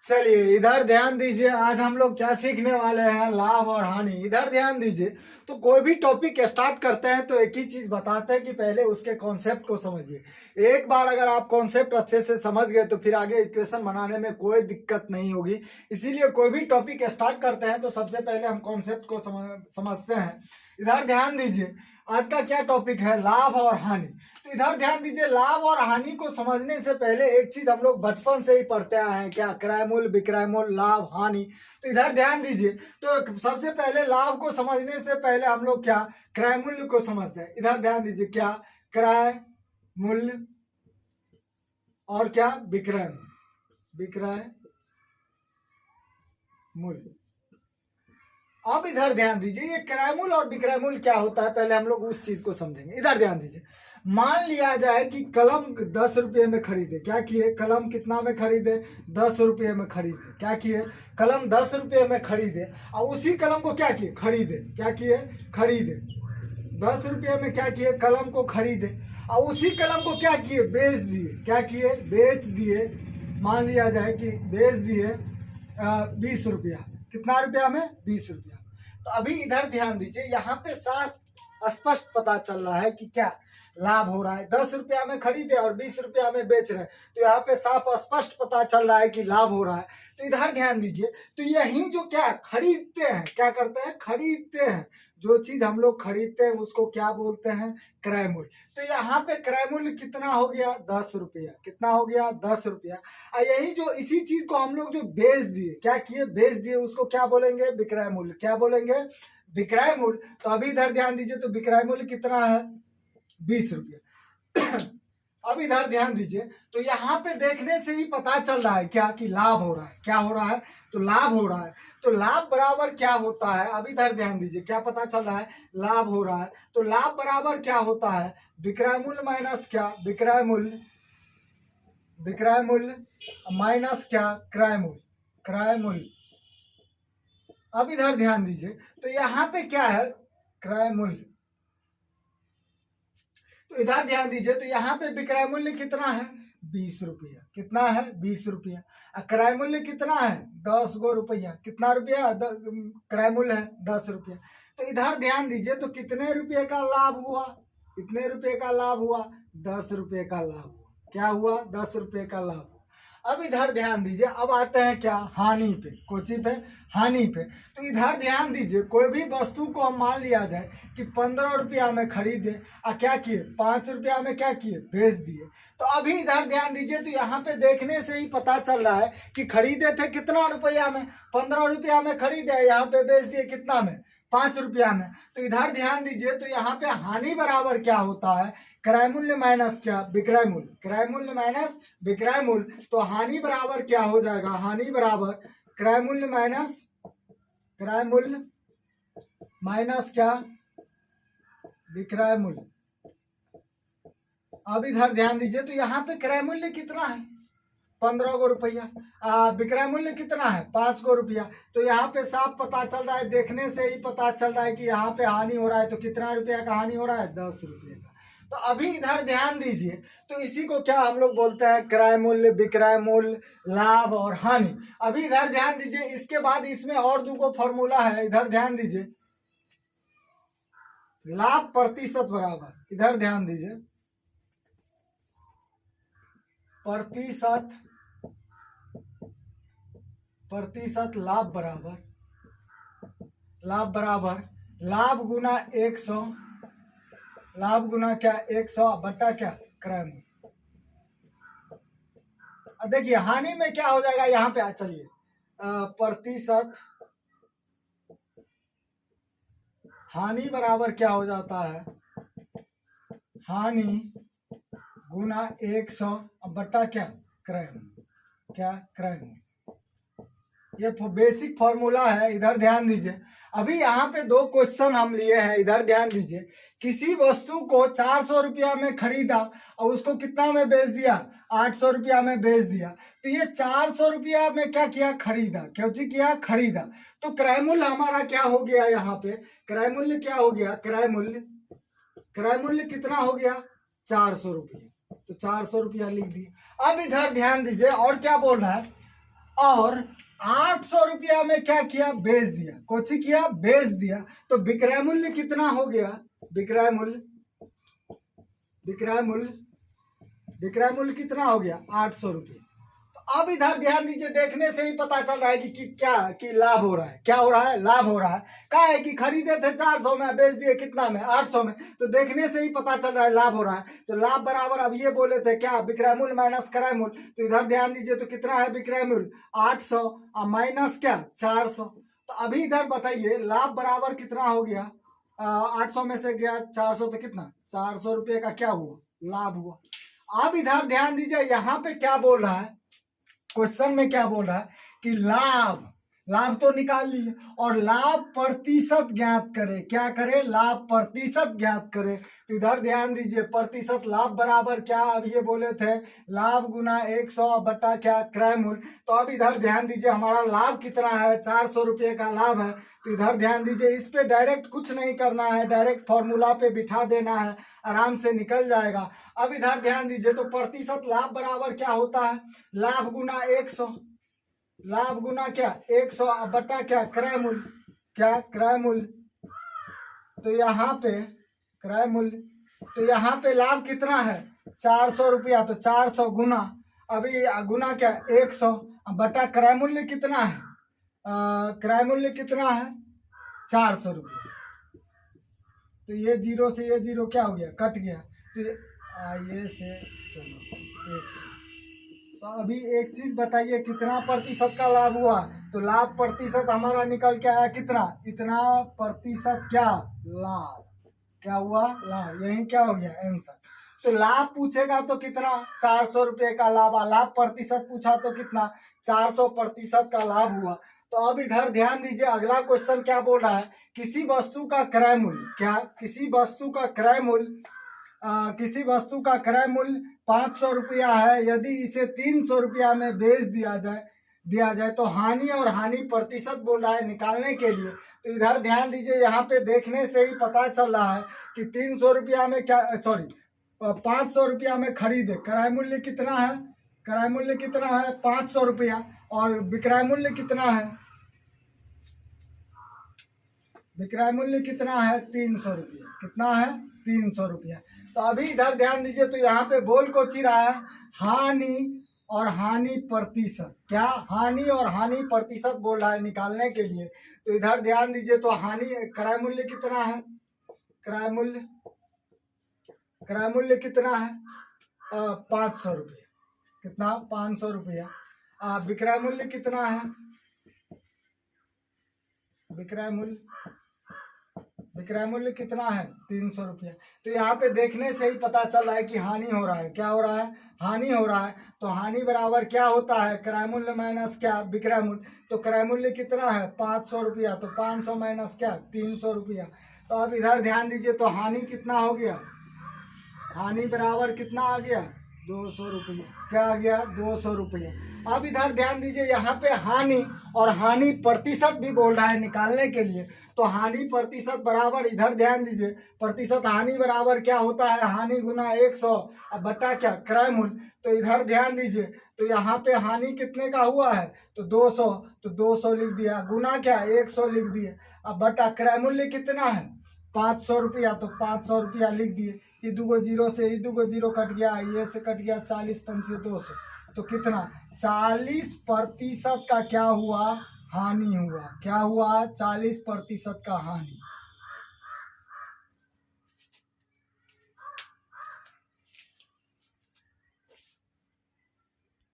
चलिए इधर ध्यान दीजिए, आज हम लोग क्या सीखने वाले हैं, लाभ और हानि। इधर ध्यान दीजिए। तो कोई भी टॉपिक स्टार्ट करते हैं तो एक ही चीज बताते हैं कि पहले उसके कॉन्सेप्ट को समझिए। एक बार अगर आप कॉन्सेप्ट अच्छे से समझ गए तो फिर आगे इक्वेशन बनाने में कोई दिक्कत नहीं होगी। इसीलिए कोई भी टॉपिक स्टार्ट करते हैं तो सबसे पहले हम कॉन्सेप्ट को समझते हैं। इधर ध्यान दीजिए, आज का क्या टॉपिक है, लाभ और हानि। तो इधर ध्यान दीजिए, लाभ और हानि को समझने से पहले एक चीज हम लोग बचपन से ही पढ़ते आए हैं, क्या, क्रय मूल्य, विक्रय मूल्य, लाभ, हानि। तो इधर ध्यान दीजिए, तो सबसे पहले लाभ को समझने से पहले हम लोग क्या, क्रय मूल्य को समझते हैं। इधर ध्यान दीजिए, क्या, क्रय मूल्य और क्या, विक्रय मूल्य, विक्रय मूल्य। अब इधर ध्यान दीजिए, ये क्रय मूल्य और विक्रय मूल्य क्या होता है, पहले हम लोग उस चीज को समझेंगे। इधर ध्यान दीजिए, मान लिया जाए कि कलम 10 रुपये में खरीदे, क्या किए, कलम कितना में खरीदे, 10 रुपये में खरीदे, क्या किए, कलम 10 रुपये में खरीदे, और उसी कलम को क्या किए, खरीदे, क्या किए, खरीदे, 10 रुपये में क्या किए, कलम को खरीदे, और उसी कलम को क्या किए, बेच दिए, क्या किए, बेच दिए। मान लिया जाए कि बेच दिए 20 रुपया, कितना रुपया में, 20 रुपया। तो अभी इधर ध्यान दीजिए, यहाँ पे साफ स्पष्ट पता चल रहा है कि क्या लाभ हो रहा है। 10 रुपया में खरीदे और 20 रुपया में बेच रहे हैं, तो यहाँ पे साफ स्पष्ट पता चल रहा है कि लाभ हो रहा है। तो इधर ध्यान दीजिए, तो यही जो क्या खरीदते हैं, क्या करते हैं, खरीदते हैं। जो चीज हम लोग खरीदते हैं उसको क्या बोलते हैं, क्रय मूल्य। तो यहाँ पे क्रय मूल्य कितना हो गया, 10 रुपया, कितना हो गया, 10 रुपया। और यही जो इसी चीज को हम लोग जो बेच दिए, क्या किए, बेच दिए, उसको क्या बोलेंगे, विक्रय मूल्य, क्या बोलेंगे, विक्रय मूल्य। तो अभी इधर ध्यान दीजिए, तो विक्रय मूल्य कितना है, 20 रुपया। अब इधर ध्यान दीजिए, तो यहाँ पे देखने से ही पता चल रहा है क्या, कि लाभ हो रहा है, क्या हो रहा है, तो लाभ हो रहा है। तो लाभ बराबर क्या होता है, अब इधर ध्यान दीजिए, क्या पता चल रहा है, लाभ हो रहा है। तो लाभ बराबर क्या होता है, विक्रय मूल्य माइनस क्या, विक्रय मूल्य, विक्रय मूल्य माइनस क्या, क्रय मूल्य, क्रय मूल्य। अब इधर ध्यान दीजिए, तो यहाँ पे क्या है, क्रय मूल्य। तो इधर ध्यान दीजिए, तो यहाँ पे विक्रय मूल्य कितना है, 20 रुपया, कितना है, 20 रुपया। क्रय मूल्य कितना है, 10 गो रुपया, कितना रुपया, क्रय मूल्य है 10 रुपया। तो इधर ध्यान दीजिए, तो कितने रुपये का लाभ हुआ, कितने रुपये का लाभ हुआ, 10 रुपये का लाभ हुआ, क्या हुआ, 10 रुपये का लाभ हुआ। अब इधर ध्यान दीजिए, अब आते हैं क्या, हानि पे, कोची पे, हानि पे। तो इधर ध्यान दीजिए, कोई भी वस्तु को हम मान लिया जाए कि 15 रुपया में खरीदे और क्या किए, 5 रुपया में क्या किए, बेच दिए। तो अभी इधर ध्यान दीजिए, तो यहाँ पे देखने से ही पता चल रहा है कि खरीदे थे कितना रुपया में, 15 रुपया में खरीदे, यहाँ पे बेच दिए कितना में, 5 रुपया में। तो इधर ध्यान दीजिए, तो यहाँ पे हानि बराबर क्या होता है, क्रय मूल्य माइनस क्या, विक्रय मूल्य, क्रय मूल्य माइनस विक्रय मूल्य। तो हानि बराबर क्या हो जाएगा, हानि बराबर क्रय मूल्य माइनस, क्रय मूल्य माइनस क्या, विक्रय मूल्य। अब इधर ध्यान दीजिए, तो यहाँ पे क्रय मूल्य कितना है, 15 गो रुपया, विक्रय मूल्य कितना है, 5 गो रुपया। तो यहाँ पे साफ पता चल रहा है, देखने से ही पता चल रहा है कि यहाँ पे हानि हो रहा है। तो कितना रुपया का हानि हो रहा है, 10 रुपये का। तो अभी इधर ध्यान दीजिए, तो इसी को क्या हम लोग बोलते हैं, क्रय मूल्य, विक्रय मूल्य, लाभ और हानि। अभी इधर ध्यान दीजिए, इसके बाद इसमें और दो फॉर्मूला है। इधर ध्यान दीजिए, लाभ प्रतिशत बराबर, इधर ध्यान दीजिए, प्रतिशत, प्रतिशत लाभ बराबर, लाभ बराबर लाभ गुना 100, लाभ गुना क्या, 100 बटा क्या, क्रय मूल्य। देखिए हानि में क्या हो जाएगा, यहाँ पे चलिए, प्रतिशत हानि बराबर क्या हो जाता है, हानि गुना 100 बटा क्या, क्रय मूल्य, क्या, क्रय मूल्य। ये बेसिक फॉर्मूला है। इधर ध्यान दीजिए, अभी यहाँ पे दो क्वेश्चन हम लिए हैं। इधर ध्यान दीजिए, किसी वस्तु को 400 रुपया में खरीदा और उसको कितना में बेच दिया, 800 रुपया में बेच दिया। तो ये 400 रुपया में क्या किया, खरीदा, क्यों जी किया, खरीदा। तो क्रय मूल्य हमारा क्या हो गया, यहाँ पे क्रय मूल्य क्या हो गया, क्रय मूल्य, क्रय मूल्य कितना हो गया, 400 रुपया। तो 400 रुपया लिख दिए। अब इधर ध्यान दीजिए, और क्या बोल रहा है, और 800 रुपया में क्या किया, बेच दिया। कोची किया, बेच दिया। तो विक्रय मूल्य कितना हो गया, विक्रय मूल्य कितना हो गया, 800 रुपये। तो अब इधर ध्यान दीजिए, देखने से ही पता चल रहा है कि क्या कि लाभ हो रहा है। क्या हो रहा है, लाभ हो रहा है। क्या है कि खरीदे थे 400 में, बेच दिए कितना में, 800 में। तो देखने से ही पता चल रहा है लाभ हो रहा है। तो लाभ बराबर, अब ये बोले थे क्या, विक्रय मूल्य माइनस क्रय मूल्य। तो इधर ध्यान दीजिए, तो कितना है विक्रय मूल्य 800 और माइनस क्या 400। तो अभी इधर बताइए लाभ बराबर कितना हो गया, 800 में से गया 400 तो कितना, 400 रुपये का क्या हुआ, लाभ हुआ। अब इधर ध्यान दीजिए, यहाँ पे क्या बोल रहा है, क्वेश्चन में क्या बोल रहा है कि लाभ तो निकाल लिए और लाभ प्रतिशत ज्ञात करे। क्या करे, लाभ प्रतिशत ज्ञात करे। तो इधर ध्यान दीजिए, प्रतिशत लाभ बराबर क्या, अब ये बोले थे लाभ गुना 100 बटा क्या, क्रय मूल्य। तो अब इधर ध्यान दीजिए, हमारा लाभ कितना है, 400 रुपये का लाभ है। तो इधर ध्यान दीजिए, इस पे डायरेक्ट कुछ नहीं करना है, डायरेक्ट फॉर्मूला पे बिठा देना है, आराम से निकल जाएगा। अब इधर ध्यान दीजिए, तो प्रतिशत लाभ बराबर क्या होता है, लाभ गुना 100, लाभ गुना क्या 100 बटा क्या, क्रय मूल्य, क्या क्रय मूल्य। तो यहाँ पे क्रय मूल्य, तो यहाँ पे लाभ कितना है 400 रुपया। तो 400 गुना, अभी गुना क्या 100 बटा क्रय मूल्य कितना है, क्रय मूल्य कितना है 400 रुपया। तो ये जीरो से ये जीरो क्या हो गया, कट गया। तो ये से चलो 100। तो अभी एक चीज बताइए, कितना प्रतिशत का लाभ हुआ। तो लाभ प्रतिशत हमारा निकल के आया कितना, इतना प्रतिशत क्या लाभ, क्या हुआ लाभ, यही क्या हो गया आंसर। तो लाभ पूछेगा तो कितना, 400 रुपये का लाभ। लाभ प्रतिशत पूछा तो कितना, 400% का लाभ हुआ। तो अब इधर ध्यान दीजिए, अगला क्वेश्चन क्या बोल रहा है, किसी वस्तु का क्रय मूल्य, क्या किसी वस्तु का क्रय मूल्य, किसी वस्तु का क्रय मूल्य 500 रुपया है, यदि इसे 300 रुपया में बेच दिया जाए तो हानि और हानि प्रतिशत बोल रहा है निकालने के लिए। तो इधर ध्यान दीजिए, यहाँ पे देखने से ही पता चल रहा है कि 300 रुपया में क्या, 500 रुपया में खरीदे, क्रय मूल्य कितना है, क्रय मूल्य कितना है 500 रुपया, और विक्रय मूल्य कितना है, विक्रय मूल्य कितना है 300 रुपया, कितना है 300 रुपया। तो अभी इधर ध्यान दीजिए, तो यहाँ पे बोल को ची रहा है हानि और हानि प्रतिशत, क्या हानि और हानि प्रतिशत बोल रहा है निकालने के लिए। तो इधर ध्यान दीजिए, तो हानि क्रय मूल्य कितना है, क्रय मूल्य कितना है 500 रुपया, कितना 500 रुपया। विक्रय मूल्य कितना है, विक्रय मूल्य कितना है 300 रुपया। तो यहाँ पे देखने से ही पता चल रहा है कि हानि हो रहा है, क्या हो रहा है, हानि हो रहा है। तो हानि बराबर क्या होता है, क्रय मूल्य माइनस क्या विक्रय मूल्य। तो क्रय मूल्य कितना है 500 रुपया, तो 500 माइनस क्या 300 रुपया। तो अब इधर ध्यान दीजिए, तो हानि कितना हो गया, हानि बराबर कितना आ गया 200 रुपया, क्या आ गया 200 रुपया। अब इधर ध्यान दीजिए, यहाँ पे हानि और हानि प्रतिशत भी बोल रहा है निकालने के लिए। तो हानि प्रतिशत बराबर, इधर ध्यान दीजिए, प्रतिशत हानि बराबर क्या होता है, हानि गुना 100 बटा क्या क्रय मूल्य। तो इधर ध्यान दीजिए, तो यहाँ पे हानि कितने का हुआ है, तो 200, तो 200 लिख दिया, गुना क्या 100 लिख दिए, अब बटा क्रय मूल्य कितना है 500 रुपया, तो 500 रुपया लिख दिए। ये दूगो जीरो से ये दूगो जीरो कट गया, ये से कट गया, 40 पंचे 200, तो कितना 40% का क्या हुआ, हानि हुआ। क्या हुआ 40% का हानि।